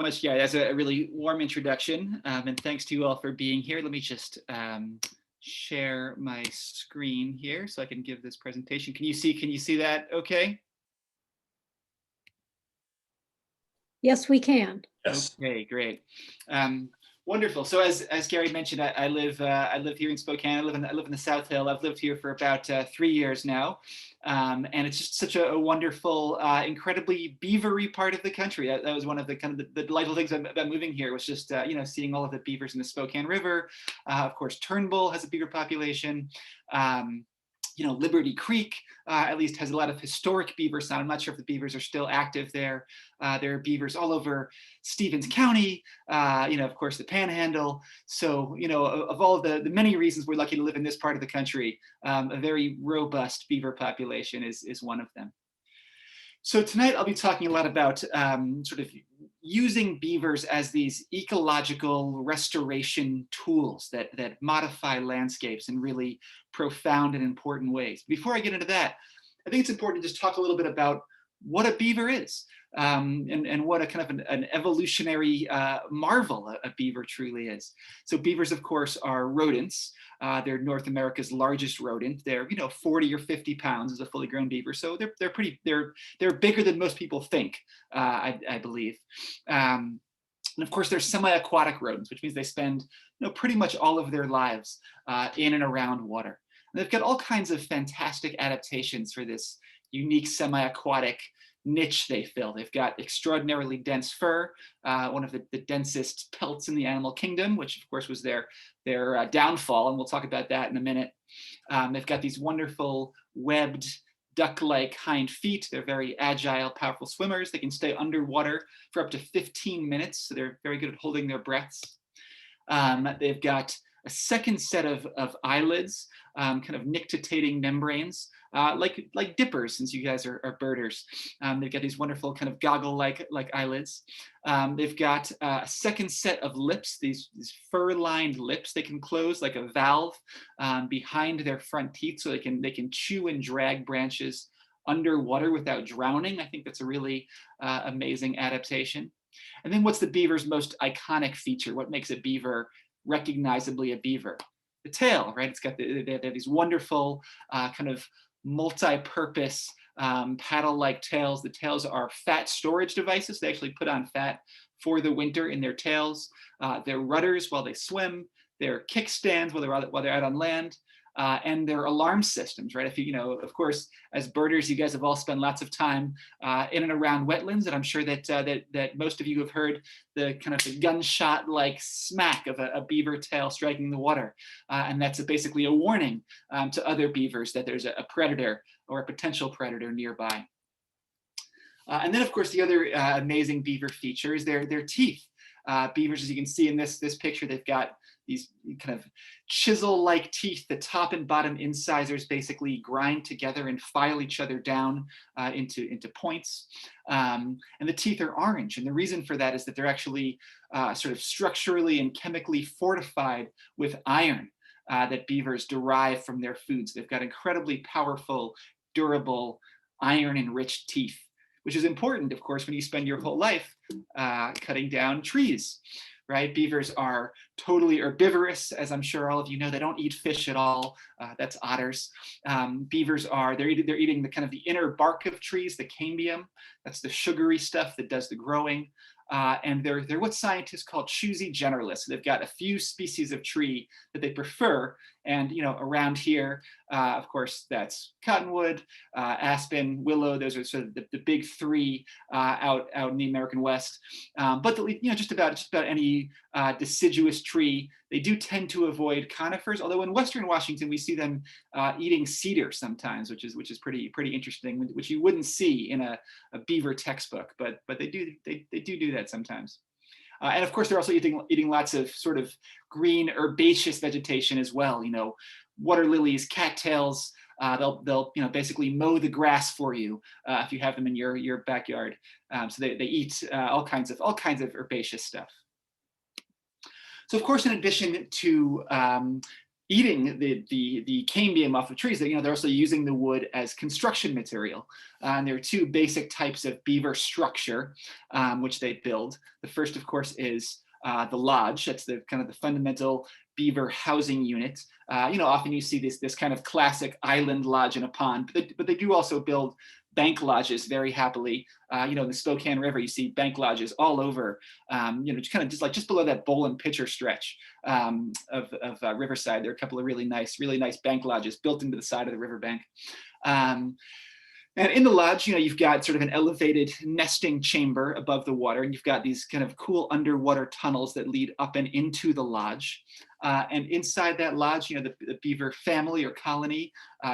much, Gary. That's a really warm introduction, and thanks to you all for being here. Let me just share my screen here so I can give this presentation. Can you see that okay? Yes, we can. Yes. Okay, great. Wonderful. So as Gary mentioned, I live here in Spokane. I live in the South Hill. I've lived here for about 3 years now, and it's just such a wonderful, incredibly beavery part of the country. That was one of the kind of the delightful things about moving here, was just seeing all of the beavers in the Spokane River. Of course, Turnbull has a beaver population. Liberty Creek at least has a lot of historic beavers. I'm not sure if the beavers are still active there. There are beavers all over Stevens County, of course, the Panhandle. So, of all of the many reasons we're lucky to live in this part of the country, a very robust beaver population is one of them. So tonight I'll be talking a lot about sort of using beavers as these ecological restoration tools that modify landscapes in really profound and important ways. Before I get into that, I think it's important to just talk a little bit about what a beaver is, and what a kind of an evolutionary marvel a beaver truly is. So beavers, of course, are rodents. They're North America's largest rodent. They're 40 or 50 pounds as a fully grown beaver. So they're bigger than most people think, I believe. And of course, they're semi-aquatic rodents, which means they spend pretty much all of their lives in and around water. And they've got all kinds of fantastic adaptations for this unique semi-aquatic niche they fill. They've got extraordinarily dense fur, one of the densest pelts in the animal kingdom, which of course was their downfall, and we'll talk about that in a minute. They've got these wonderful webbed duck-like hind feet. They're very agile, powerful swimmers. They can stay underwater for up to 15 minutes, so they're very good at holding their breaths. They've got a second set of eyelids, kind of nictitating membranes, like dippers, since you guys are birders. They've got these wonderful kind of goggle-like eyelids. They've got a second set of lips, these fur-lined lips they can close like a valve behind their front teeth, so they can chew and drag branches underwater without drowning. I think that's a really amazing adaptation. And then what's the beaver's most iconic feature? What makes a beaver recognizably a beaver? The tail, right? It's got they have these wonderful kind of multi-purpose paddle-like tails. The tails are fat storage devices. They actually put on fat for the winter in their tails. They're rudders while they swim. They're kickstands while they're out on land. And their alarm systems, right? If of course, as birders, you guys have all spent lots of time in and around wetlands, and I'm sure that most of you have heard the kind of the gunshot-like smack of a beaver tail striking the water, and that's basically a warning to other beavers that there's a predator or a potential predator nearby. And then, of course, the other amazing beaver feature is their teeth. Beavers, as you can see in this picture, they've got these kind of chisel-like teeth. The top and bottom incisors basically grind together and file each other down into points. And the teeth are orange. And the reason for that is that they're actually sort of structurally and chemically fortified with iron that beavers derive from their foods. They've got incredibly powerful, durable, iron-enriched teeth, which is important, of course, when you spend your whole life cutting down trees, right? Beavers are totally herbivorous, as I'm sure all of you know. They don't eat fish at all. That's otters. Beavers they're eating the kind of the inner bark of trees, the cambium. That's the sugary stuff that does the growing. And they're what scientists call choosy generalists. They've got a few species of tree that they prefer. And around here, of course, that's cottonwood, aspen, willow. Those are sort of the big three out in the American West. But just about any deciduous tree, they do tend to avoid conifers. Although in Western Washington, we see them eating cedar sometimes, which is pretty interesting, which you wouldn't see in a beaver textbook. But they do that sometimes. And of course, they're also eating lots of sort of green herbaceous vegetation as well. Water lilies, cattails. They'll basically mow the grass for you if you have them in your backyard. So they eat all kinds of herbaceous stuff. So of course, in addition to eating the cane beam off of trees. That, they're also using the wood as construction material. And there are two basic types of beaver structure which they build. The first, of course, is the lodge. That's the kind of the fundamental beaver housing unit. Often you see this kind of classic island lodge in a pond, but they do also build bank lodges very happily. In the Spokane River, you see bank lodges all over, just below that bowl and pitcher stretch of Riverside. There are a couple of really nice bank lodges built into the side of the riverbank. And in the lodge, you've got sort of an elevated nesting chamber above the water, and you've got these kind of cool underwater tunnels that lead up and into the lodge. And inside that lodge, the beaver family or colony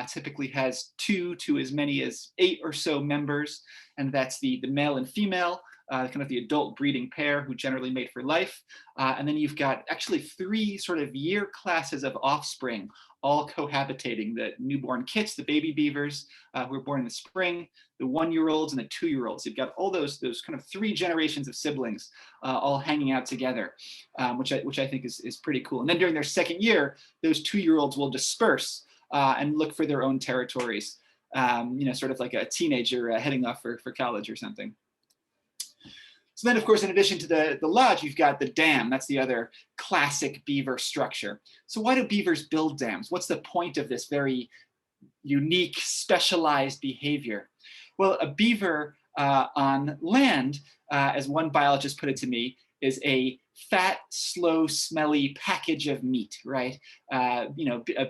typically has 2 to as many as 8 or so members, and that's the male and female, kind of the adult breeding pair who generally mate for life. And then you've got actually 3 sort of year classes of offspring, all cohabitating: the newborn kits, the baby beavers who were born in the spring, the 1-year-olds and the 2-year-olds. You've got all those kind of 3 generations of siblings all hanging out together, which I think is pretty cool. And then during their second year, those 2-year-olds will disperse and look for their own territories, sort of like a teenager heading off for college or something. So then, of course, in addition to the lodge, you've got the dam. That's the other classic beaver structure. So why do beavers build dams? What's the point of this very unique, specialized behavior? Well, a beaver on land, as one biologist put it to me, is a fat, slow, smelly package of meat, right? A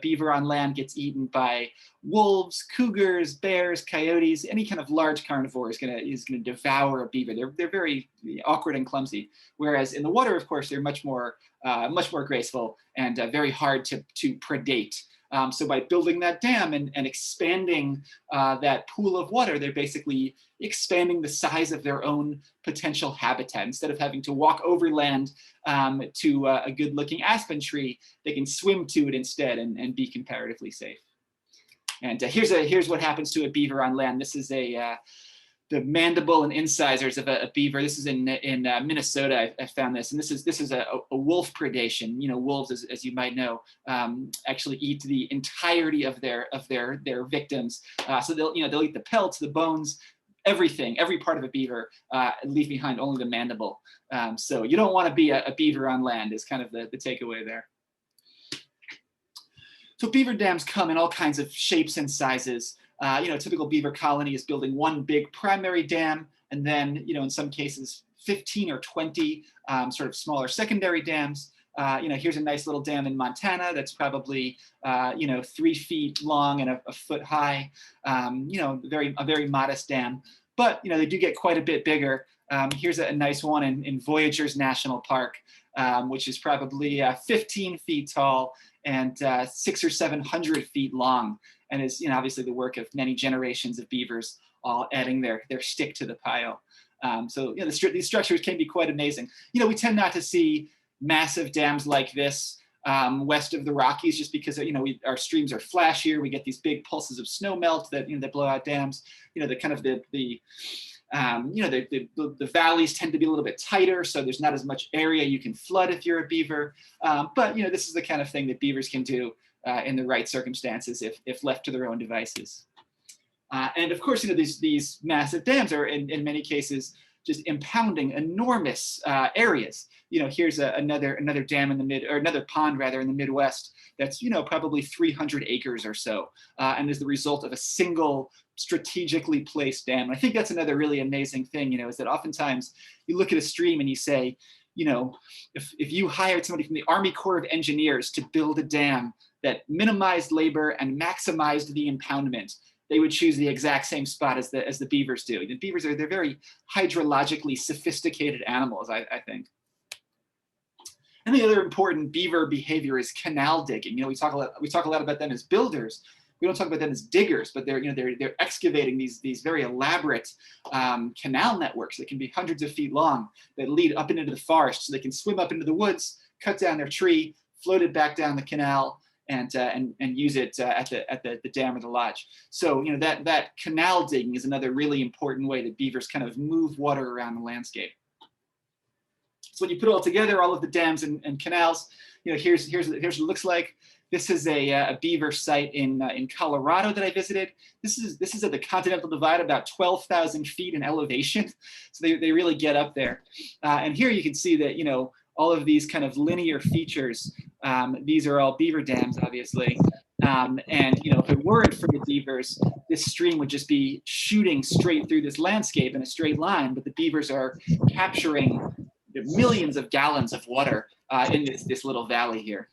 beaver on land gets eaten by wolves, cougars, bears, coyotes. Any kind of large carnivore is gonna devour a beaver. They're very awkward and clumsy. Whereas in the water, of course, they're much more graceful and very hard to predate. So by building that dam and expanding that pool of water, they're basically expanding the size of their own potential habitat. Instead of having to walk overland to a good-looking aspen tree, they can swim to it instead and be comparatively safe. And here's what happens to a beaver on land. This is the mandible and incisors of a beaver. This is in Minnesota. I found this, and this is a wolf predation. Wolves, as you might know, actually eat the entirety of their victims. So they'll eat the pelts, the bones, everything, every part of a beaver, leave behind only the mandible. So you don't want to be a beaver on land is kind of the takeaway there. So beaver dams come in all kinds of shapes and sizes. A typical beaver colony is building one big primary dam, and then, in some cases, 15 or 20 sort of smaller secondary dams. Here's a nice little dam in Montana that's probably, 3 feet long and a foot high. A very modest dam, but they do get quite a bit bigger. Here's a nice one in Voyageurs National Park, which is probably 15 feet tall and 600 or 700 feet long, and is obviously the work of many generations of beavers, all adding their stick to the pile. So these structures can be quite amazing. We tend not to see massive dams like this west of the Rockies, just because our streams are flashier. We get these big pulses of snow melt that that blow out dams. The valleys tend to be a little bit tighter, so there's not as much area you can flood if you're a beaver. But this is the kind of thing that beavers can do in the right circumstances if left to their own devices. And of course, these massive dams are in many cases just impounding enormous areas. Here's another dam another pond rather in the Midwest that's probably 300 acres or so, and is the result of a single strategically placed dam. And I think that's another really amazing thing, is that oftentimes you look at a stream and you say, if you hired somebody from the Army Corps of Engineers to build a dam that minimized labor and maximized the impoundment, they would choose the exact same spot as the beavers do. The beavers they're very hydrologically sophisticated animals, I think. And the other important beaver behavior is canal digging. We talk a lot about them as builders. We don't talk about them as diggers, but they're excavating these very elaborate canal networks that can be hundreds of feet long that lead up into the forest, so they can swim up into the woods, cut down their tree, float it back down the canal, and use it at the dam or the lodge. So that canal digging is another really important way that beavers kind of move water around the landscape. So when you put it all together, all of the dams and canals, here's what it looks like. This is a beaver site in Colorado that I visited. This is at the Continental Divide, about 12,000 feet in elevation. So they really get up there. And here you can see that, all of these kind of linear features, these are all beaver dams, obviously. And if it weren't for the beavers, this stream would just be shooting straight through this landscape in a straight line. But the beavers are capturing millions of gallons of water in this little valley here.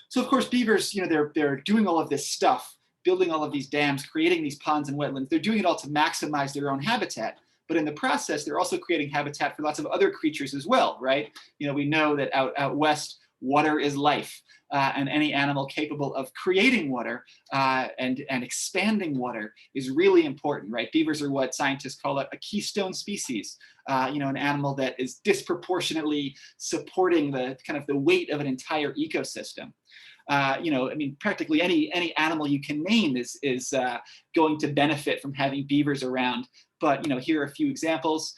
So of course, beavers, they're doing all of this stuff, building all of these dams, creating these ponds and wetlands. They're doing it all to maximize their own habitat. But in the process, they're also creating habitat for lots of other creatures as well, right? We know that out west, water is life. And any animal capable of creating water and expanding water is really important, right? Beavers are what scientists call a keystone species, an animal that is disproportionately supporting the kind of the weight of an entire ecosystem. Practically any animal you can name is going to benefit from having beavers around. But here are a few examples.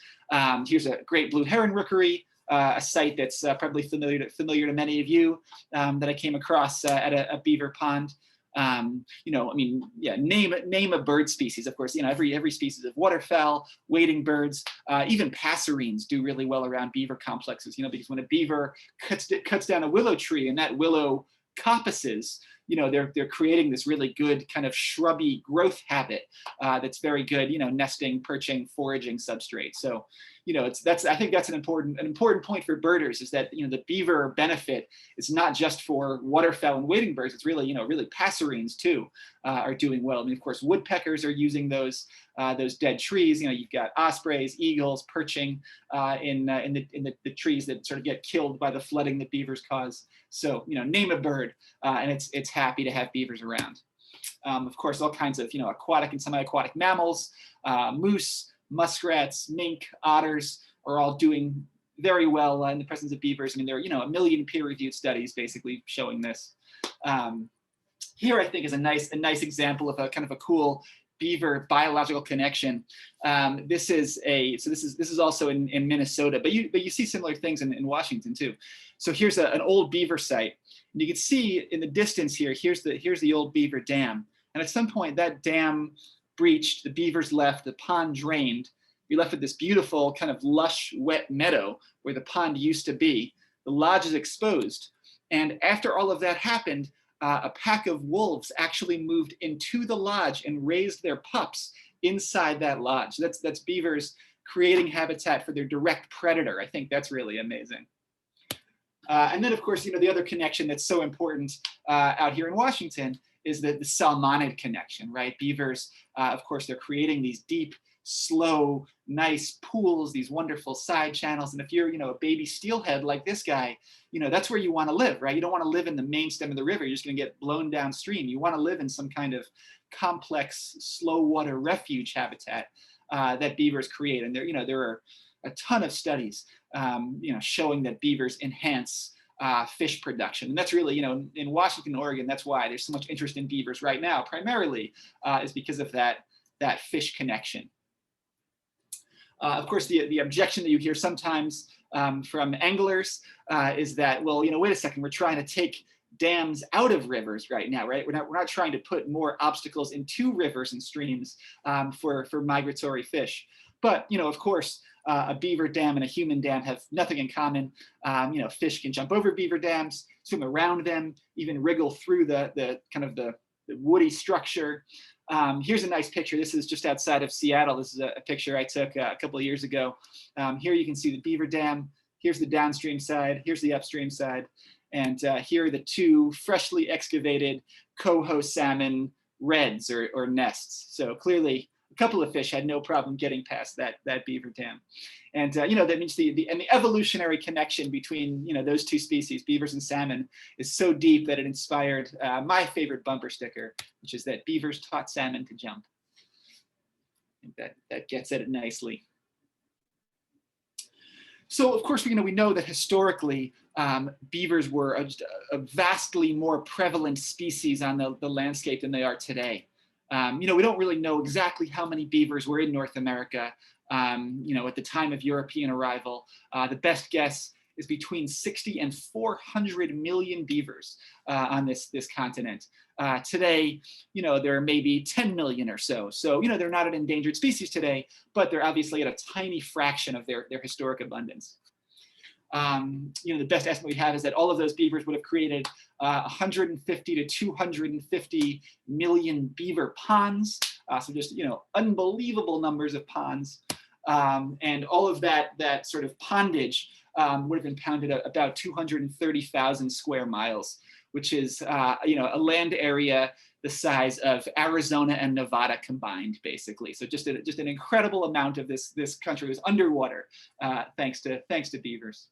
Here's a great blue heron rookery. A site that's probably familiar to many of you that I came across at a beaver pond. Name a bird species. Of course, every species of waterfowl, wading birds, even passerines do really well around beaver complexes. Because when a beaver cuts down a willow tree and that willow coppices, they're creating this really good kind of shrubby growth habit that's very good, nesting, perching, foraging substrate. So, I think that's an important point for birders is that, the beaver benefit is not just for waterfowl and wading birds. It's really, really passerines too are doing well. Of course, woodpeckers are using those dead trees. You've got ospreys, eagles perching in the trees that sort of get killed by the flooding that beavers cause. So, name a bird and it's happy to have beavers around. Of course, all kinds of, aquatic and semi-aquatic mammals, moose, muskrats, mink, otters are all doing very well in the presence of beavers. There are, a million peer-reviewed studies basically showing this. Here, I think, is a nice example of a kind of a cool beaver biological connection. This is also in Minnesota, but you see similar things in Washington too. So here's an old beaver site, and you can see in the distance here. Here's the old beaver dam, and at some point that dam breached. The beavers left. The pond drained. You're left with this beautiful kind of lush, wet meadow where the pond used to be. The lodge is exposed, and after all of that happened, a pack of wolves actually moved into the lodge and raised their pups inside that lodge. So that's beavers creating habitat for their direct predator. I think that's really amazing. And then, of course, the other connection that's so important out here in Washington is the salmonid connection, right? Beavers, of course, they're creating these deep, slow, nice pools, these wonderful side channels. And if you're, a baby steelhead like this guy, that's where you want to live, right? You don't want to live in the main stem of the river. You're just going to get blown downstream. You want to live in some kind of complex, slow water refuge habitat that beavers create. And there are a ton of studies, showing that beavers enhance fish production. And that's really, in Washington, Oregon, that's why there's so much interest in beavers right now, primarily is because of that fish connection. Of course, the objection that you hear sometimes from anglers is that, well, wait a second, we're trying to take dams out of rivers right now, right? We're not trying to put more obstacles into rivers and streams for migratory fish. But, of course, a beaver dam and a human dam have nothing in common. Fish can jump over beaver dams, swim around them, even wriggle through the kind of the woody structure. Here's a nice picture. This is just outside of Seattle. This is a picture I took a couple of years ago. Here you can see the beaver dam. Here's the downstream side. Here's the upstream side. And here are the two freshly excavated coho salmon redds or nests. So clearly, a couple of fish had no problem getting past that beaver dam. And that means the evolutionary connection between those two species, beavers and salmon, is so deep that it inspired my favorite bumper sticker, which is that beavers taught salmon to jump. I think that gets at it nicely. So of course, we know that historically beavers were a vastly more prevalent species on the landscape than they are today. We don't really know exactly how many beavers were in North America at the time of European arrival. The best guess is between 60 and 400 million beavers on this continent. Today, there are maybe 10 million or so. So, they're not an endangered species today, but they're obviously at a tiny fraction of their historic abundance. The best estimate we have is that all of those beavers would have created 150 to 250 million beaver ponds. So just, unbelievable numbers of ponds. And all of that sort of pondage would have impounded about 230,000 square miles, which is, a land area the size of Arizona and Nevada combined, basically. So just an incredible amount of this country was underwater, thanks to beavers.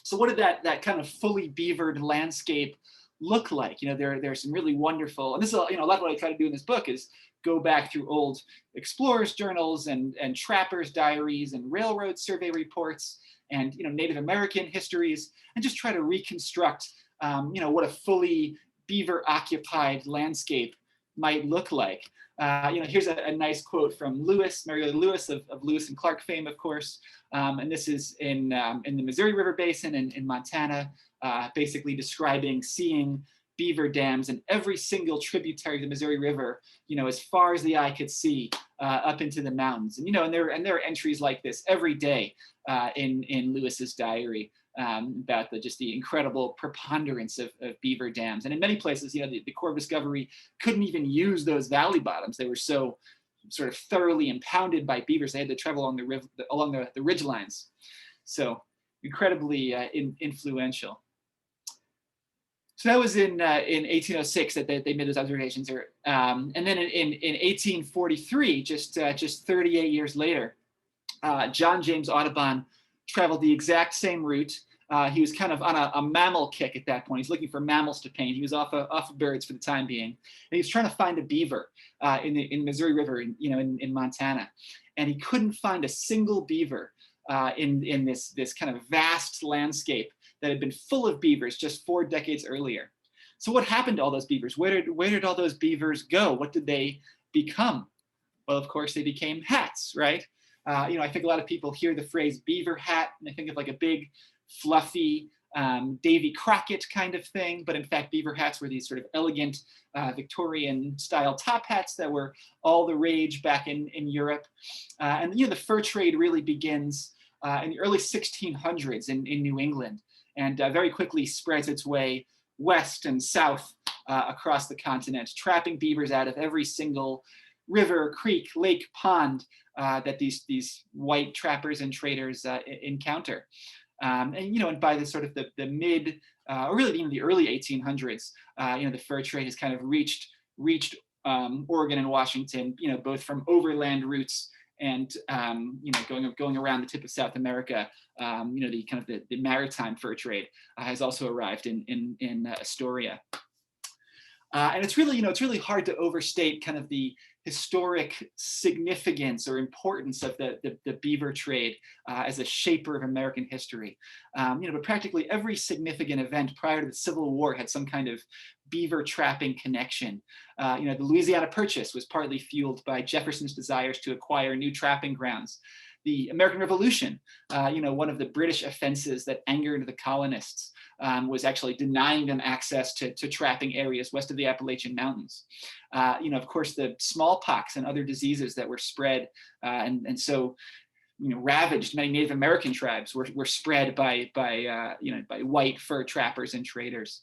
So what did that kind of fully beavered landscape look like? There's some really wonderful, and this is a lot of what I try to do in this book is go back through old explorers' journals and trappers' diaries and railroad survey reports and Native American histories, and just try to reconstruct what a fully beaver-occupied landscape might look like. Here's a nice quote from Mary Lewis of Lewis and Clark fame, of course. And this is in the Missouri River Basin in Montana, basically describing seeing beaver dams in every single tributary of the Missouri River, as far as the eye could see, up into the mountains. And there are entries like this every day in Lewis's diary about the incredible preponderance of beaver dams. And in many places, the Corps of Discovery couldn't even use those valley bottoms. They were so sort of thoroughly impounded by beavers. They had to travel along the ridge lines. So incredibly influential. So that was in 1806 that they made those observations. And then in 1843, just 38 years later, John James Audubon traveled the exact same route. He was kind of on a mammal kick at that point. He's looking for mammals to paint. He was off of birds for the time being, and he was trying to find a beaver in Missouri River, in Montana, and he couldn't find a single beaver in this kind of vast landscape that had been full of beavers just 4 decades earlier. So what happened to all those beavers? Where did all those beavers go? What did they become? Well, of course, they became hats, right? I think a lot of people hear the phrase beaver hat and they think of like a big, fluffy Davy Crockett kind of thing. But in fact, beaver hats were these sort of elegant Victorian style top hats that were all the rage back in Europe. And the fur trade really begins in the early 1600s in New England, and very quickly spreads its way west and south across the continent, trapping beavers out of every single river, creek, lake, pond that these white trappers and traders encounter. And by the sort of the mid, or really even the early 1800s, the fur trade has kind of reached Oregon and Washington, both from overland routes and going around the tip of South America. The kind of the maritime fur trade has also arrived in Astoria. And it's really hard to overstate kind of the historic significance or importance of the beaver trade as a shaper of American history. But practically every significant event prior to the Civil War had some kind of beaver trapping connection. The Louisiana Purchase was partly fueled by Jefferson's desires to acquire new trapping grounds. The American Revolution, one of the British offenses that angered the colonists, was actually denying them access to trapping areas west of the Appalachian Mountains. Of course, the smallpox and other diseases that were spread and so ravaged many Native American tribes were spread by white fur trappers and traders.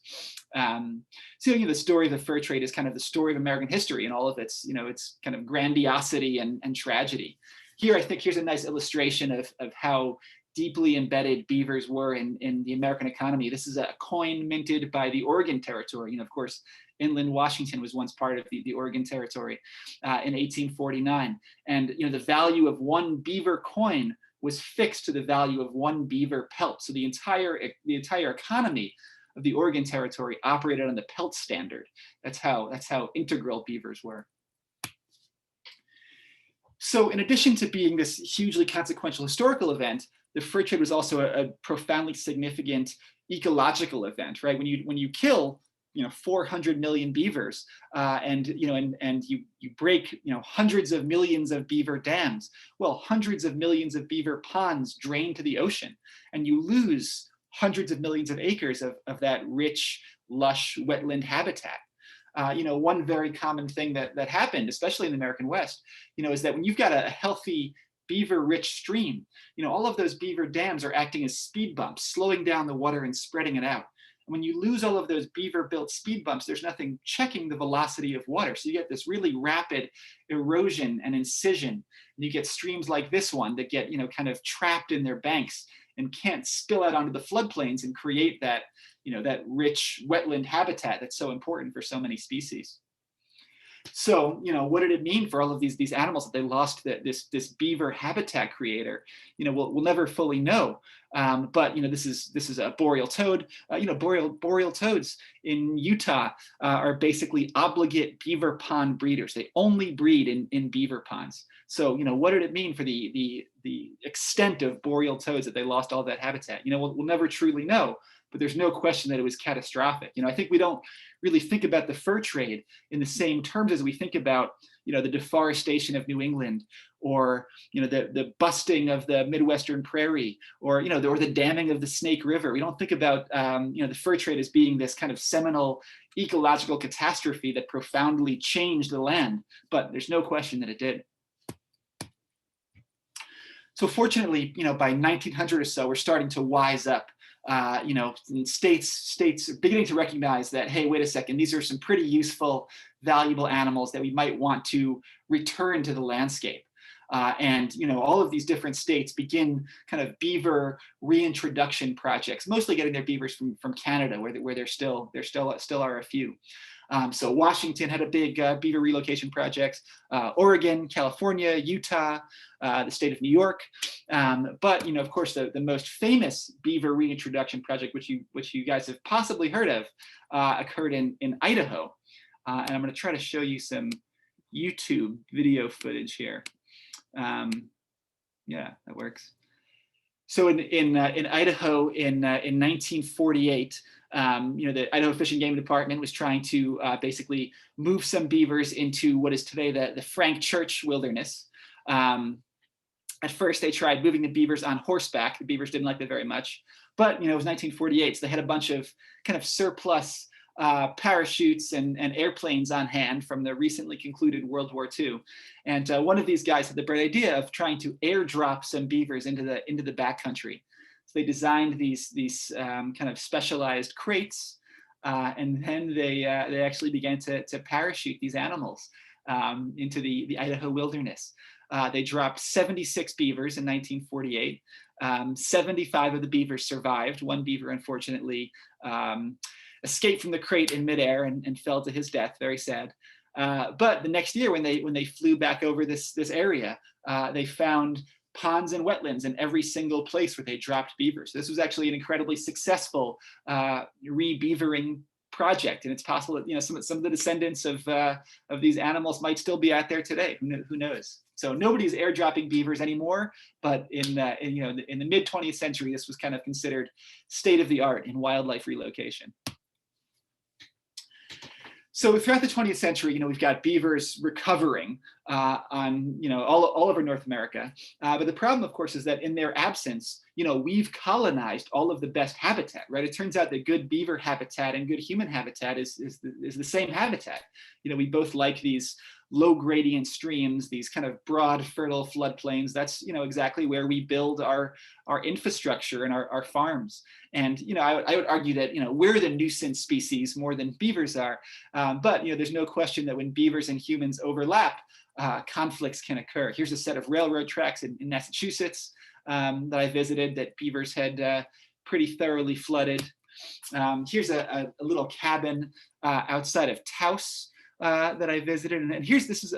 So the story of the fur trade is kind of the story of American history and all of its its kind of grandiosity and tragedy. Here, I think here's a nice illustration of how deeply embedded beavers were in the American economy. This is a coin minted by the Oregon Territory. Of course, inland Washington was once part of the Oregon Territory in 1849. And the value of one beaver coin was fixed to the value of one beaver pelt. So the entire economy of the Oregon Territory operated on the pelt standard. That's how integral beavers were. So in addition to being this hugely consequential historical event, the fur trade was also a profoundly significant ecological event, right? When you kill 400 million beavers, and you break hundreds of millions of beaver dams. Well, hundreds of millions of beaver ponds drain to the ocean, and you lose hundreds of millions of acres of that rich, lush wetland habitat. One very common thing that happened, especially in the American West, is that when you've got a healthy beaver-rich stream, all of those beaver dams are acting as speed bumps, slowing down the water and spreading it out. And when you lose all of those beaver-built speed bumps, there's nothing checking the velocity of water. So you get this really rapid erosion and incision. And you get streams like this one that get, kind of trapped in their banks and can't spill out onto the floodplains and create that, that rich wetland habitat that's so important for so many species. So, what did it mean for all of these animals that they lost this beaver habitat creator? We'll never fully know. But this is a boreal toad. Boreal toads in Utah are basically obligate beaver pond breeders. They only breed in beaver ponds. So, what did it mean for the extent of boreal toads that they lost all that habitat? We'll never truly know. But there's no question that it was catastrophic. I think we don't really think about the fur trade in the same terms as we think about, the deforestation of New England, or the busting of the Midwestern prairie, or the damming of the Snake River. We don't think about the fur trade as being this kind of seminal ecological catastrophe that profoundly changed the land. But there's no question that it did. So fortunately, by 1900 or so, we're starting to wise up. States are beginning to recognize that, hey, wait a second, these are some pretty useful, valuable animals that we might want to return to the landscape. And all of these different states begin kind of beaver reintroduction projects, mostly getting their beavers from Canada, where there still are a few. So Washington had a big beaver relocation project, Oregon, California, Utah, the state of New York. But of course, the most famous beaver reintroduction project, which you guys have possibly heard of, occurred in Idaho. And I'm going to try to show you some YouTube video footage here. Yeah, that works. So in Idaho in 1948, the Idaho Fish and Game Department was trying to basically move some beavers into what is today the Frank Church Wilderness. At first, they tried moving the beavers on horseback. The beavers didn't like that very much. But it was 1948, so they had a bunch of kind of surplus parachutes and airplanes on hand from the recently concluded World War II. And one of these guys had the bright idea of trying to airdrop some beavers into the backcountry. So they designed these kind of specialized crates, and then they actually began to parachute these animals into the Idaho wilderness. They dropped 76 beavers in 1948. 75 of the beavers survived. One beaver, unfortunately, escaped from the crate in midair and fell to his death. Very sad. But the next year, when they flew back over this area, they found ponds and wetlands in every single place where they dropped beavers. This was actually an incredibly successful re-beavering project, and it's possible that some of the descendants of these animals might still be out there today. Who knows? So nobody's airdropping beavers anymore, but in the mid 20th century, this was kind of considered state of the art in wildlife relocation. So throughout the 20th century, we've got beavers recovering on all over North America. But the problem, of course, is that in their absence, we've colonized all of the best habitat, right? It turns out that good beaver habitat and good human habitat is the same habitat. We both like these low gradient streams, these kind of broad, fertile floodplains. That's exactly where we build our infrastructure and our farms. And I would argue that we're the nuisance species more than beavers are. But there's no question that when beavers and humans overlap, conflicts can occur. Here's a set of railroad tracks in Massachusetts that I visited that beavers had pretty thoroughly flooded. Here's a little cabin outside of Taos that I visited. And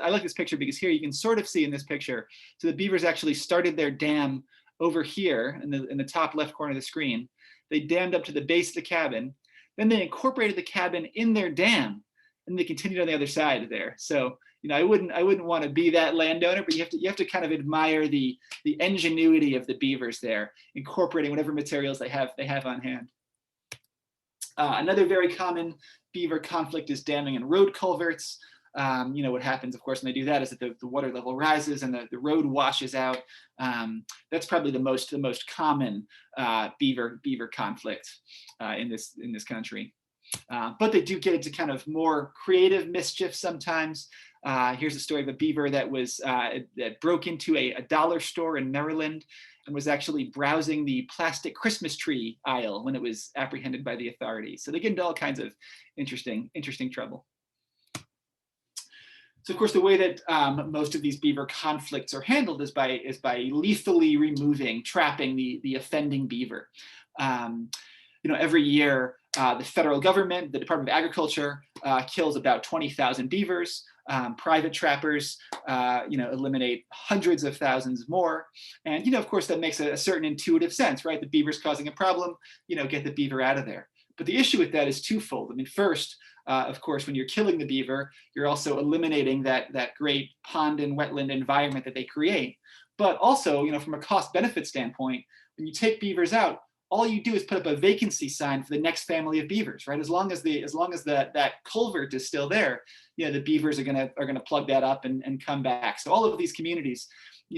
I like this picture because here you can sort of see in this picture. So the beavers actually started their dam over here in the top left corner of the screen. They dammed up to the base of the cabin. Then they incorporated the cabin in their dam, and they continued on the other side there. So I wouldn't want to be that landowner, but you have to kind of admire the ingenuity of the beavers there, incorporating whatever materials they have on hand. Another very common beaver conflict is damming and road culverts. What happens, of course, when they do that is that the water level rises and the road washes out. That's probably the most common beaver conflict in this country. But they do get into kind of more creative mischief sometimes. Here's a story of a beaver that broke into a dollar store in Maryland and was actually browsing the plastic Christmas tree aisle when it was apprehended by the authorities. So they get into all kinds of interesting trouble. So of course, the way that most of these beaver conflicts are handled is by lethally trapping the offending beaver. Every year, the federal government, the Department of Agriculture, kills about 20,000 beavers. Private trappers, eliminate hundreds of thousands more. And, of course, that makes a certain intuitive sense, right? The beaver's causing a problem, get the beaver out of there. But the issue with that is twofold. I mean, first, of course, when you're killing the beaver, you're also eliminating that great pond and wetland environment that they create. But also, from a cost-benefit standpoint, when you take beavers out, all you do is put up a vacancy sign for the next family of beavers, right? As long as that culvert is still there, the beavers are gonna plug that up and come back. So all of these communities,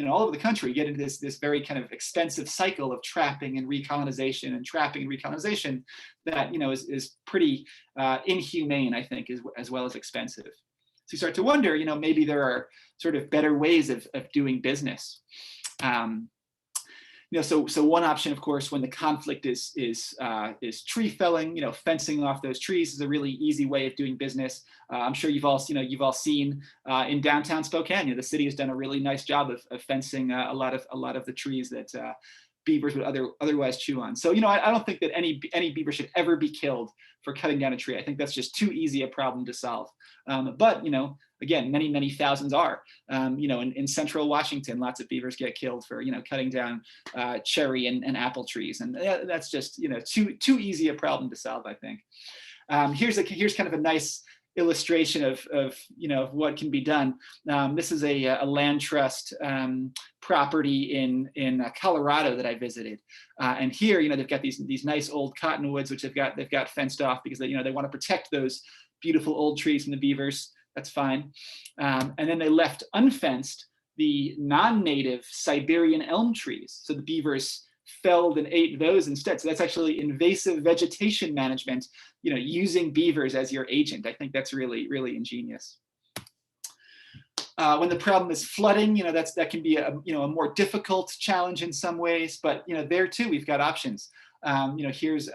all over the country, get into this very kind of expensive cycle of trapping and recolonization that is pretty inhumane, I think, as well as expensive. So you start to wonder, maybe there are sort of better ways of doing business. So one option, of course, when the conflict is tree felling, fencing off those trees is a really easy way of doing business. I'm sure you've all seen in downtown Spokane, the city has done a really nice job of fencing a lot of the trees that beavers would otherwise chew on. So, I don't think that any beaver should ever be killed for cutting down a tree. I think that's just too easy a problem to solve. But again, many thousands are. In central Washington, lots of beavers get killed for cutting down cherry and apple trees, and that's just too easy a problem to solve, I think. Here's kind of a nice illustration of what can be done. This is a land trust property in Colorado that I visited, and here they've got these nice old cottonwoods which they've got fenced off because they want to protect those beautiful old trees from the beavers. That's fine. And then they left unfenced the non-native Siberian elm trees. So the beavers felled and ate those instead. So that's actually invasive vegetation management, using beavers as your agent. I think that's really, really ingenious. When the problem is flooding, that can be a more difficult challenge in some ways, but there too we've got options. Here's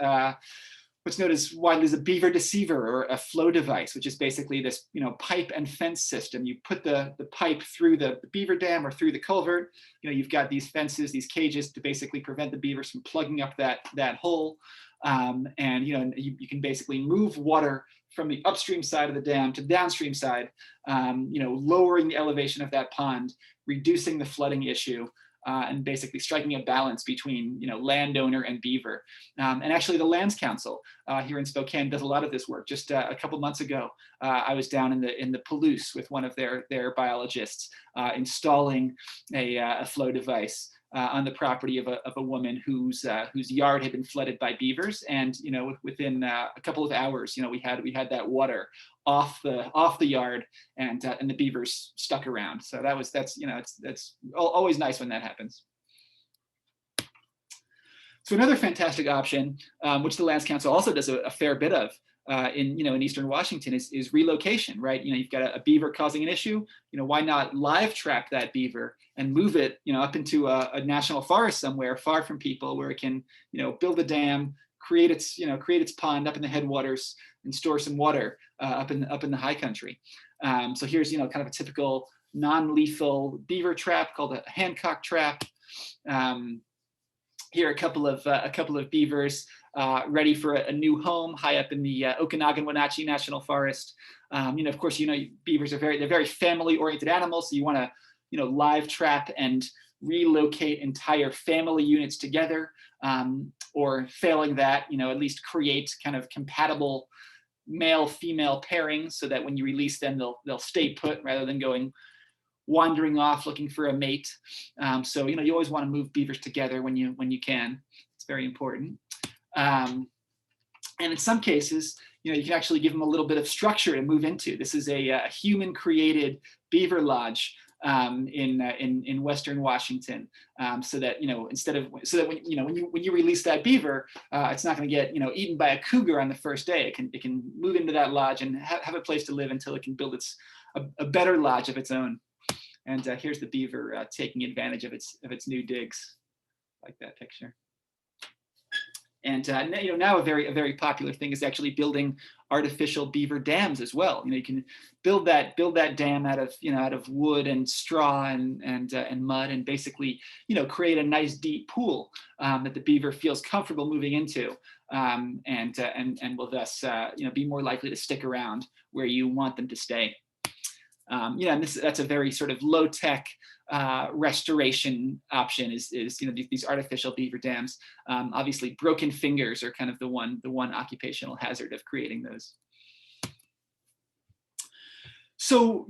what's known as widely as a beaver deceiver or a flow device, which is basically this pipe and fence system. You put the pipe through the beaver dam or through the culvert. You've got these fences, these cages to basically prevent the beavers from plugging up that hole. And you can basically move water from the upstream side of the dam to the downstream side, lowering the elevation of that pond, reducing the flooding issue. And basically striking a balance between landowner and beaver. And actually the Lands Council here in Spokane does a lot of this work. Just a couple months ago, I was down in the Palouse with one of their biologists installing a flow device on the property of a woman whose yard had been flooded by beavers, and within a couple of hours, we had that water off the yard, and the beavers stuck around. So that's always nice when that happens. So another fantastic option, which the Lands Council also does a fair bit of in Eastern Washington, is relocation, right? You've got a beaver causing an issue. Why not live trap that beaver and move it up into a national forest somewhere far from people, where it can build a dam, create its pond up in the headwaters, and store some water up in the high country. So here's kind of a typical non-lethal beaver trap called a Hancock trap. Here are a couple of beavers ready for a new home high up in the Okanagan-Wenatchee National Forest. Of course, beavers are very family-oriented animals, so you want to live trap and relocate entire family units together, or failing that, at least create kind of compatible male-female pairings so that when you release them, they'll stay put rather than wandering off looking for a mate. So you always want to move beavers together when you can. It's very important. And in some cases, you can actually give them a little bit of structure to move into. This is a human-created beaver lodge in Western Washington, so that when you release that beaver, it's not going to get eaten by a cougar on the first day. It can move into that lodge and have a place to live until it can build a better lodge of its own. And here's the beaver taking advantage of its new digs, like that picture. And now a very popular thing is actually building artificial beaver dams as well. You can build that dam out of wood and straw and mud, and basically create a nice deep pool that the beaver feels comfortable moving into, and will thus be more likely to stick around where you want them to stay. And that's a very sort of low tech restoration option is these artificial beaver dams. Obviously, broken fingers are kind of the one occupational hazard of creating those. So,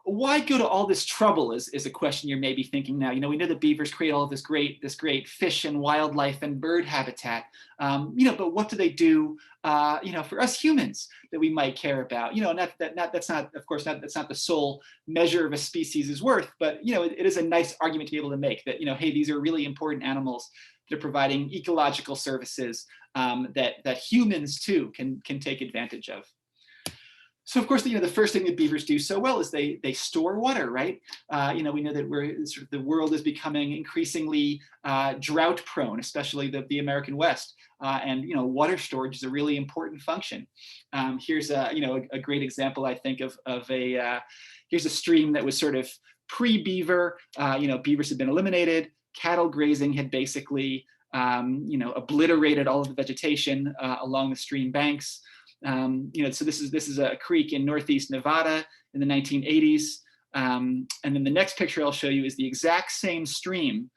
why go to all this trouble is a question you're maybe thinking now. We know that beavers create all of this great fish and wildlife and bird habitat, but what do they do, for us humans that we might care about? That's not the sole measure of a species' worth, but it is a nice argument to be able to make that hey, these are really important animals that are providing ecological services that humans too can take advantage of. So of course, the first thing that beavers do so well is they store water, right? We know that the world is becoming increasingly drought prone, especially the American West, and water storage is a really important function. Here's a great example, I think, of here's a stream that was sort of pre-beaver. Beavers had been eliminated. Cattle grazing had basically obliterated all of the vegetation along the stream banks. So this is a creek in Northeast Nevada in the 1980s. And then the next picture I'll show you is the exact same stream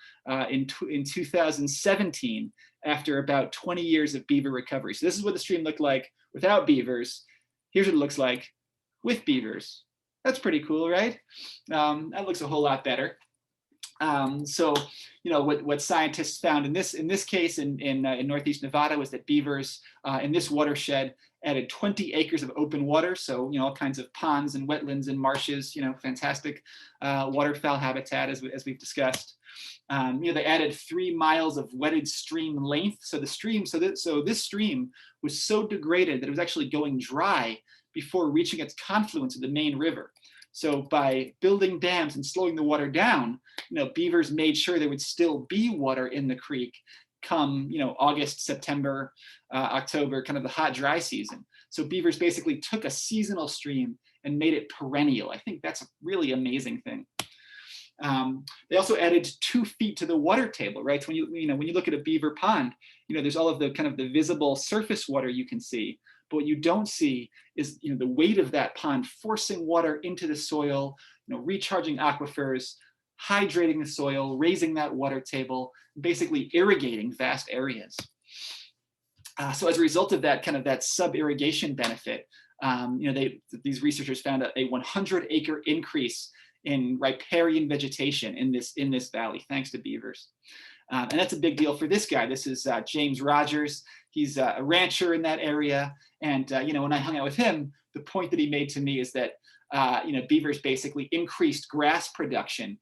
in 2017 after about 20 years of beaver recovery. So this is what the stream looked like without beavers. Here's what it looks like with beavers. That's pretty cool, right? That looks a whole lot better. So what scientists found in this case in Northeast Nevada was that beavers in this watershed added 20 acres of open water, so all kinds of ponds and wetlands and marshes, fantastic waterfowl habitat as we've discussed. They added 3 miles of wetted stream length. So this stream was so degraded that it was actually going dry before reaching its confluence with the main river. So by building dams and slowing the water down, beavers made sure there would still be water in the creek come, August, September, October, kind of the hot, dry season. So beavers basically took a seasonal stream and made it perennial. I think that's a really amazing thing. They also added 2 feet to the water table, right? So when you look at a beaver pond, there's all of the kind of the visible surface water you can see. But what you don't see is the weight of that pond forcing water into the soil, recharging aquifers, hydrating the soil, raising that water table, basically irrigating vast areas. So as a result of that sub-irrigation benefit, these researchers found a 100-acre increase in riparian vegetation in this valley, thanks to beavers. And that's a big deal for this guy. This is James Rogers. He's a rancher in that area. And when I hung out with him, the point that he made to me is that beavers basically increased grass production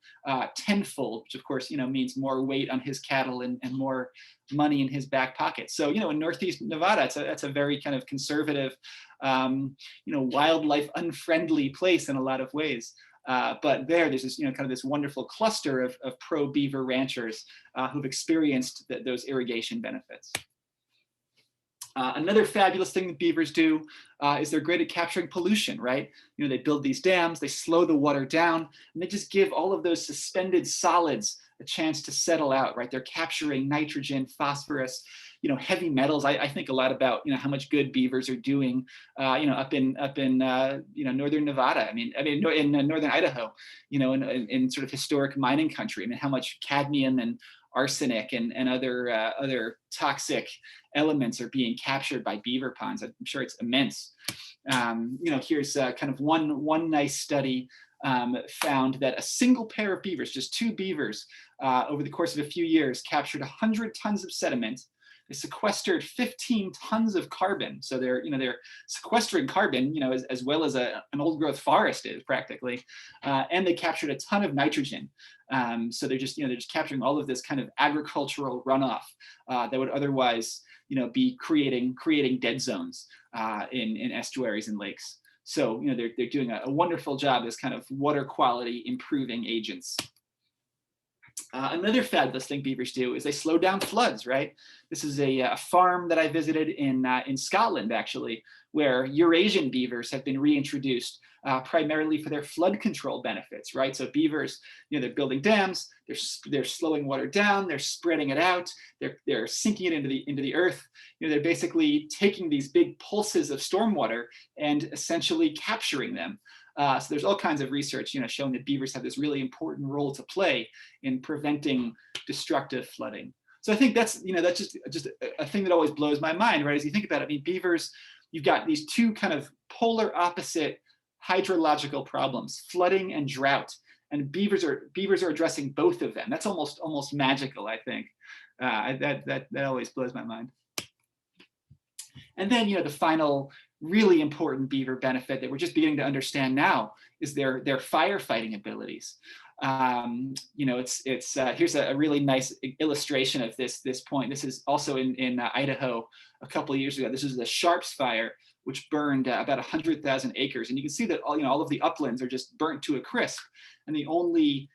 tenfold, which of course means more weight on his cattle and more money in his back pocket. So in Northeast Nevada, that's a very kind of conservative, wildlife unfriendly place in a lot of ways. But there's this kind of this wonderful cluster of pro beaver ranchers who've experienced those irrigation benefits. Another fabulous thing that beavers do is they're great at capturing pollution, right? They build these dams, they slow the water down, and they just give all of those suspended solids a chance to settle out, right? They're capturing nitrogen, phosphorus, heavy metals. I think a lot about how much good beavers are doing, up in northern Nevada. In northern Idaho, in sort of historic mining country. How much cadmium and arsenic and other toxic elements are being captured by beaver ponds. I'm sure it's immense. Here's kind of one nice study found that a single pair of beavers, just 2 beavers, over the course of a few years, captured 100 tons of sediment, They sequestered 15 tons of carbon. So they're sequestering carbon, as well as an old growth forest is practically, and they captured a ton of nitrogen. So they're just capturing all of this kind of agricultural runoff that would otherwise, be creating dead zones in estuaries and lakes. So they're doing a wonderful job as kind of water quality improving agents. Another fabulous thing beavers do is they slow down floods, right? This is a farm that I visited in Scotland, actually, where Eurasian beavers have been reintroduced primarily for their flood control benefits, right? So beavers, they're building dams, they're slowing water down, they're spreading it out, they're sinking it into the earth. They're basically taking these big pulses of stormwater and essentially capturing them. So there's all kinds of research, showing that beavers have this really important role to play in preventing destructive flooding. So I think that's just a thing that always blows my mind, right? As you think about it, I mean, beavers, you've got these two kind of polar opposite hydrological problems, flooding and drought, and beavers are addressing both of them. That's almost magical, I think. That always blows my mind. And then, the final really important beaver benefit that we're just beginning to understand now is their firefighting abilities. Here's a really nice illustration of this point. This is also in Idaho a couple of years ago. This is the Sharps fire, which burned about 100,000 acres, and you can see that all of the uplands are just burnt to a crisp, and the only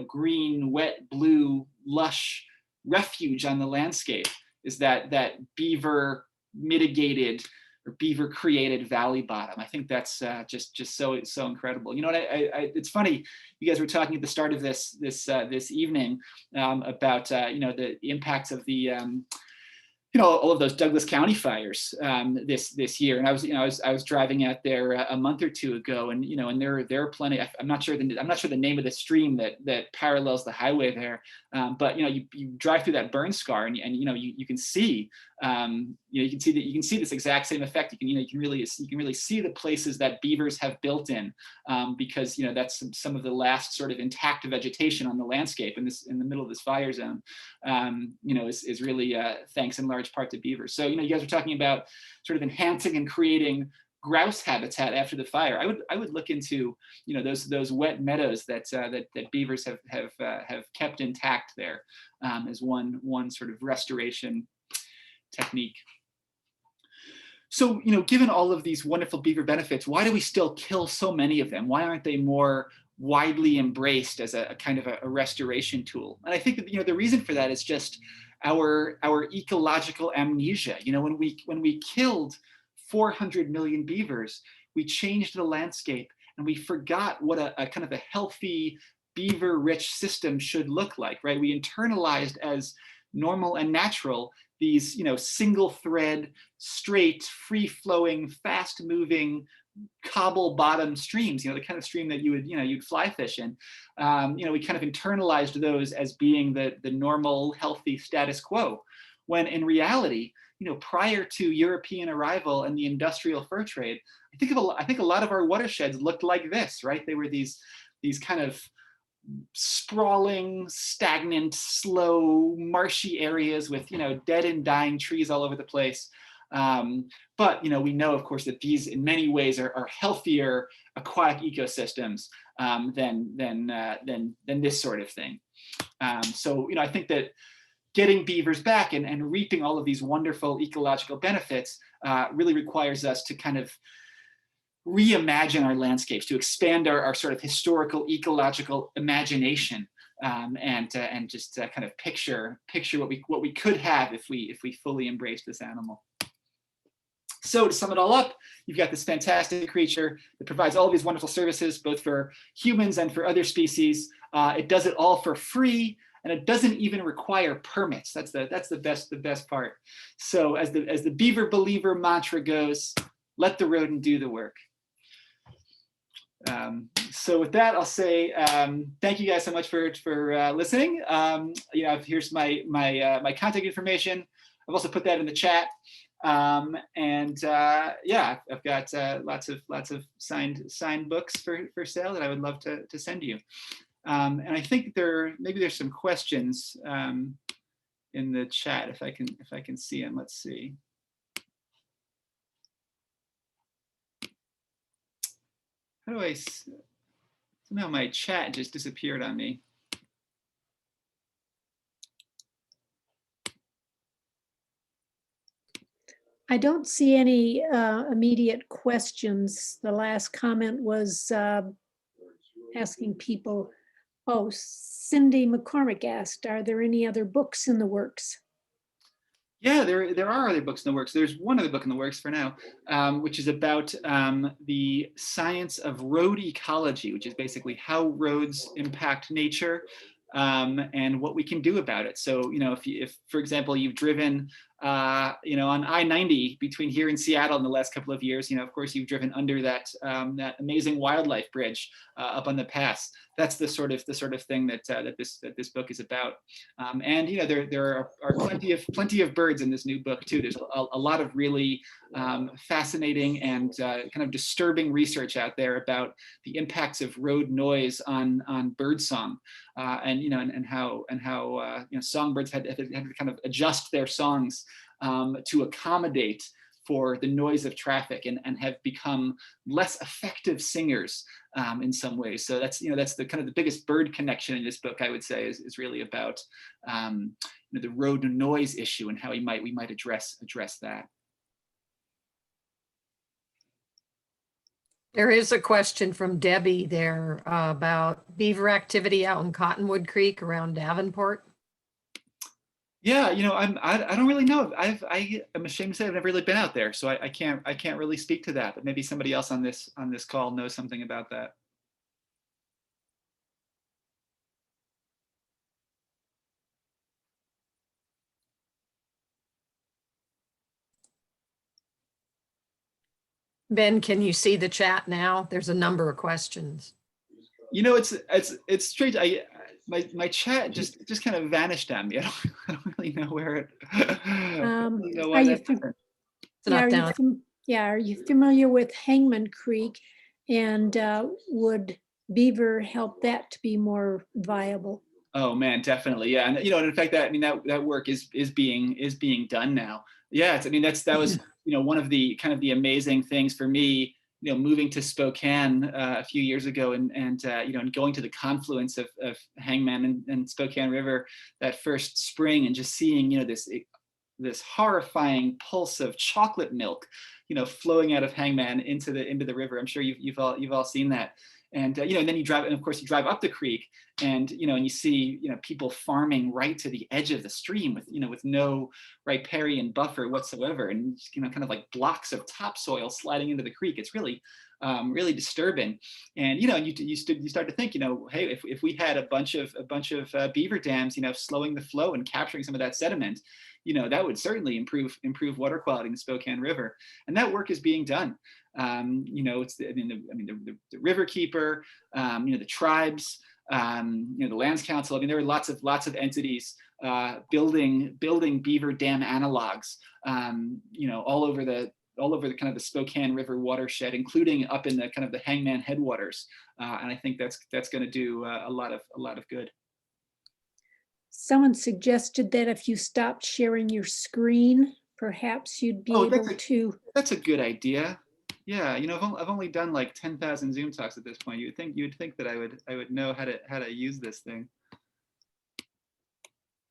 green, wet, blue, lush refuge on the landscape is that beaver mitigated or beaver created valley bottom. I think that's just so incredible. It's funny, you guys were talking at the start of this evening about the impacts of the all of those Douglas County fires this year, and I was driving out there a month or two ago, and and there are plenty. I'm not sure the name of the stream that parallels the highway there, but you drive through that burn scar, and you can see you can see this exact same effect. You can really see the places that beavers have built in, because that's some of the last sort of intact vegetation on the landscape in the middle of this fire zone. Is really thanks in large part to beavers. So you guys are talking about sort of enhancing and creating grouse habitat after the fire. I would look into those wet meadows that beavers have kept intact there as one sort of restoration technique. So given all of these wonderful beaver benefits, why do we still kill so many of them? Why aren't they more widely embraced as a kind of a restoration tool? And I think that the reason for that is just our ecological amnesia. When we killed 400 million beavers, we changed the landscape and we forgot what a kind of a healthy beaver-rich system should look like, right? We internalized as normal and natural these single thread, straight, free-flowing, fast-moving, cobble bottom streams, the kind of stream that you'd fly fish in. We kind of internalized those as being the normal, healthy status quo, when in reality, prior to European arrival and the industrial fur trade, I think a lot of our watersheds looked like this, right? They were these kind of sprawling, stagnant, slow, marshy areas with dead and dying trees all over the place. But we know, of course, that these in many ways are healthier aquatic ecosystems than this sort of thing. So I think that getting beavers back and reaping all of these wonderful ecological benefits really requires us to kind of reimagine our landscapes, to expand our sort of historical ecological imagination, and just kind of picture what we could have if we fully embrace this animal. So to sum it all up, you've got this fantastic creature that provides all of these wonderful services, both for humans and for other species. It does it all for free, and it doesn't even require permits. That's the best part. So as the Beaver Believer mantra goes, let the rodent do the work. So with that, I'll say thank you guys so much for listening. Here's my contact information. I've also put that in the chat. I've got lots of signed books for sale that I would love to send you. And I think maybe there's some questions the chat if I can see him. Let's see. How do I? Somehow my chat just disappeared on me. I don't see any immediate questions. The last comment was asking people, oh, Cindy McCormick asked, are there any other books in the works? Yeah, there are other books in the works. There's one other book in the works for now, which is about the science of road ecology, which is basically how roads impact nature and what we can do about it. So, if for example, you've driven, on I-90 between here and Seattle in the last couple of years, of course, you've driven under that amazing wildlife bridge up on the pass. That's the sort of thing that this book is about. And there are plenty of birds in this new book too. There's a lot of really fascinating and kind of disturbing research out there about the impacts of road noise on bird song, and how songbirds had to kind of adjust their songs to accommodate for the noise of traffic and have become less effective singers in some ways. So that's the kind of the biggest bird connection in this book, I would say, is really about the road noise issue and how we might address that. There is a question from Debbie there about beaver activity out in Cottonwood Creek around Davenport. Yeah, I don't really know. I'm ashamed to say I've never really been out there, so I can't really speak to that. But maybe somebody else on this call knows something about that. Ben, can you see the chat now? There's a number of questions. It's strange. My chat just kind of vanished on me. I don't really know where it. Are you familiar with Hangman Creek, and would beaver help that to be more viable? Oh man, definitely, yeah, and in fact that work is being done now. Yeah, that was one of the kind of the amazing things for me. Moving to Spokane a few years ago and going to the confluence of Hangman and Spokane River that first spring and just seeing, this horrifying pulse of chocolate milk, flowing out of Hangman into the river. I'm sure you've all seen that. And and then you drive up the creek, and and you see people farming right to the edge of the stream with no riparian buffer whatsoever, and kind of like blocks of topsoil sliding into the creek. It's really really disturbing. And you start to think, hey, if we had a bunch of beaver dams, slowing the flow and capturing some of that sediment, that would certainly improve water quality in the Spokane River, and that work is being done. It's the river keeper, the tribes, the lands council. There are lots of entities building beaver dam analogs, all over the kind of the Spokane River watershed, including up in the kind of the Hangman headwaters. And I think that's going to do a lot of good. Someone suggested that if you stopped sharing your screen, perhaps you'd be able to. That's a good idea. Yeah, I've only done like 10,000 Zoom talks at this point. You'd think that I would know how to use this thing.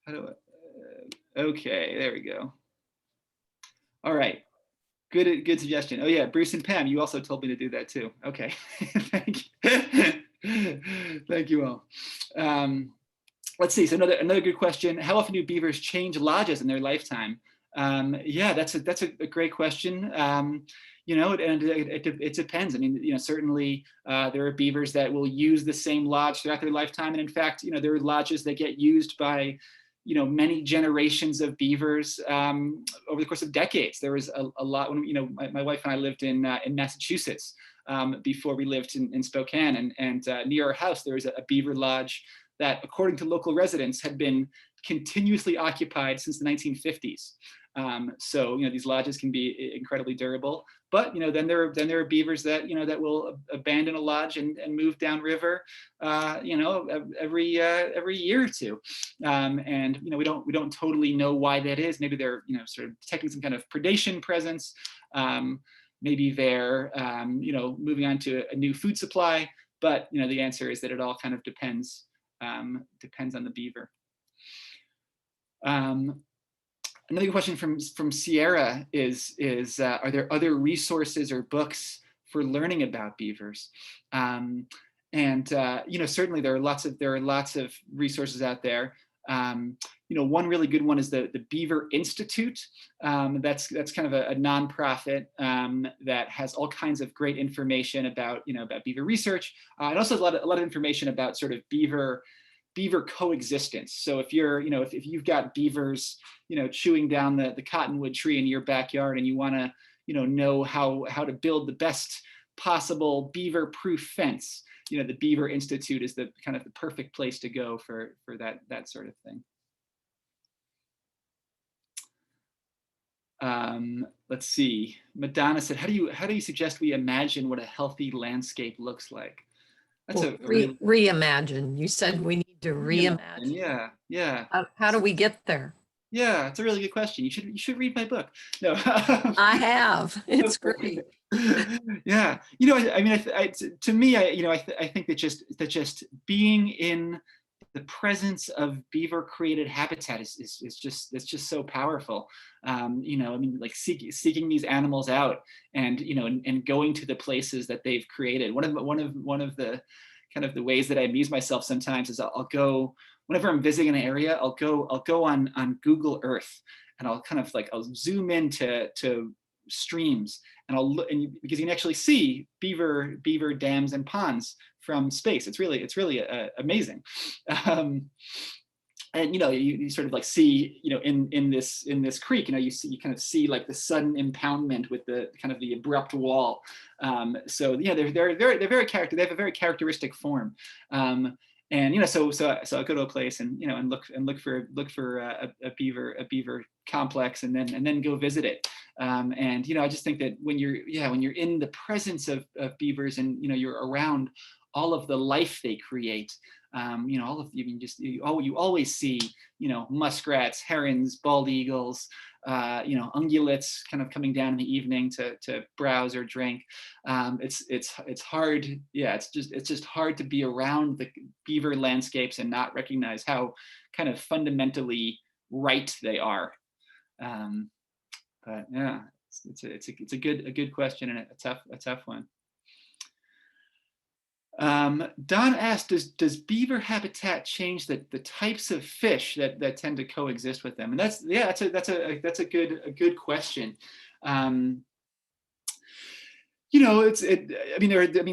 How do I? Okay, there we go. All right, good suggestion. Oh yeah, Bruce and Pam, you also told me to do that too. Okay, thank you, thank you all. Let's see. So another good question. How often do beavers change lodges in their lifetime? Yeah, that's a great question. And it depends. Certainly there are beavers that will use the same lodge throughout their lifetime, and in fact, there are lodges that get used by many generations of beavers over the course of decades. There was a lot when my wife and I lived in Massachusetts before we lived in Spokane, and near our house there was a beaver lodge that, according to local residents, had been continuously occupied since the 1950s. So these lodges can be incredibly durable. But then there are beavers that that will abandon a lodge and move downriver, every year or two, and we don't totally know why that is. Maybe they're sort of detecting some kind of predation presence. Maybe they're moving on to a new food supply. But the answer is that it all kind of depends on the beaver. Another question from Sierra is are there other resources or books for learning about beavers? Certainly there are lots of resources out there. One really good one is the Beaver Institute. That's kind of a nonprofit that has all kinds of great information about about beaver research, and also a lot of information about sort of beaver coexistence. So if you're if you've got beavers chewing down the cottonwood tree in your backyard, and you want to know how to build the best possible beaver proof fence, the Beaver Institute is the kind of the perfect place to go for that sort of thing. Let's see. Madonna said, how do you suggest we imagine what a healthy landscape looks like? That's reimagine. You said we need to reimagine. Yeah. How do we get there? Yeah, it's a really good question. You should read my book. No, I have. It's great. Yeah, to me, I think that just being in the presence of beaver created habitat is just so powerful. Like seeking these animals out and and going to the places that they've created. One of the kind of the ways that I amuse myself sometimes is I'll go, whenever I'm visiting an area, I'll go on Google Earth, and I'll kind of I'll zoom into streams, and I'll look, and because you can actually see beaver dams and ponds from space. It's really amazing. And you sort of see in this creek, you kind of see the sudden impoundment with the kind of the abrupt wall. So yeah, they have a very characteristic form. And so I'll go to a place and and look for a beaver complex, and then go visit it. And I just think that when you're in the presence of beavers, and you're around all of the life they create, all of you always see muskrats, herons, bald eagles, ungulates kind of coming down in the evening to browse or drink. It's hard. Yeah, it's just hard to be around the beaver landscapes and not recognize how kind of fundamentally right they are. But yeah, it's a good question, and a tough one. Don asked, does beaver habitat change the types of fish that tend to coexist with them? And that's a good question.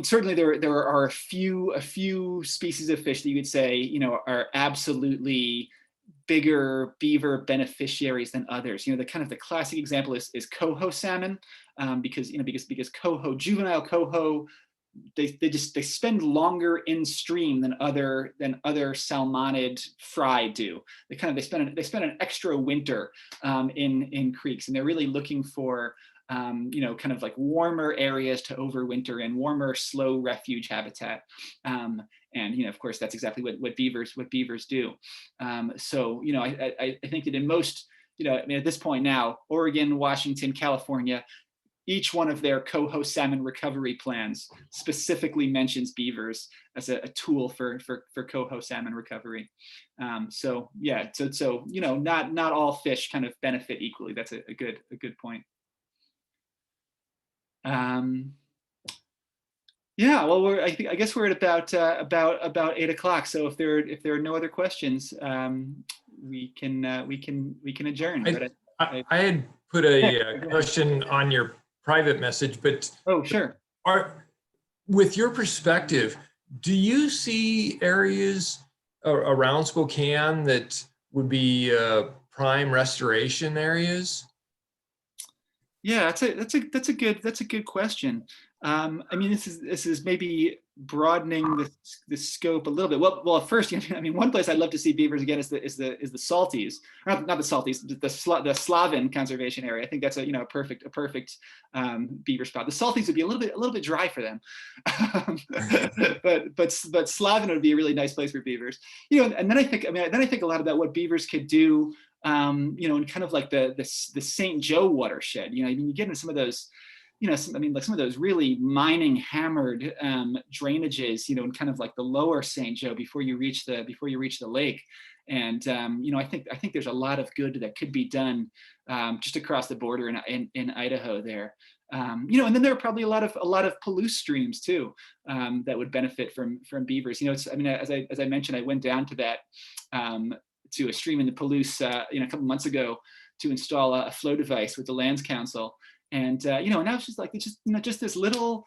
Certainly there are a few species of fish that you could say are absolutely bigger beaver beneficiaries than others. The kind of the classic example is coho salmon, because juvenile coho, they spend longer in stream than other salmonid fry do. They spend an extra winter in creeks, and they're really looking for kind of warmer areas to overwinter in, warmer, slow refuge habitat. And of course, that's exactly what beavers do. So I think that in most, at this point now, Oregon, Washington, California, each one of their coho salmon recovery plans specifically mentions beavers as a tool for coho salmon recovery. So yeah, so not all fish kind of benefit equally. That's a good point. Yeah, well, I guess we're at about 8 o'clock. So if there are no other questions, we can adjourn. I had put a question on your private message, but oh, sure. With your perspective, do you see areas around Spokane that would be prime restoration areas? Yeah, that's a good question. This is maybe broadening the scope a little bit. Well, first, I mean, one place I'd love to see beavers again is the Salties, not the Salties, the Slaven conservation area. I think that's a perfect beaver spot. The Salties would be a little bit dry for them, but Slaven would be a really nice place for beavers. And then I think a lot about what beavers could do, in kind of like the St. Joe watershed. I mean, you get into some of those. Like some of those really mining hammered drainages, in kind of like the lower St. Joe before you reach the lake. And I think there's a lot of good that could be done just across the border in Idaho there. And then there are probably a lot of Palouse streams too that would benefit from beavers. As I mentioned, I went down to that to a stream in the Palouse a couple months ago to install a flow device with the Lands Council. And now it's just like just this little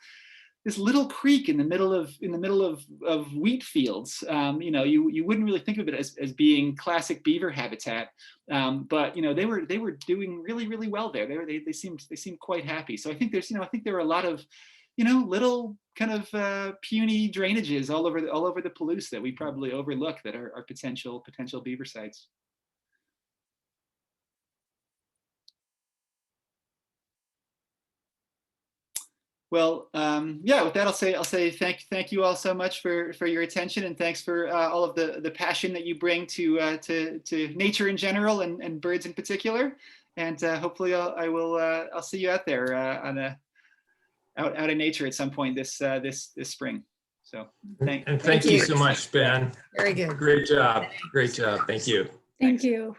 creek in the middle of wheat fields. You wouldn't really think of it as being classic beaver habitat, but they were doing really well there. They seemed quite happy. So I think there are a lot of little kind of puny drainages all over the Palouse that we probably overlook that are potential beaver sites. Well, with that, I'll say thank you all so much for your attention, and thanks for all of the passion that you bring to nature in general and birds in particular. And hopefully I'll see you out there out in nature at some point this spring. So thank you so much, Ben. Very good. Great job. Thank you. Thank you.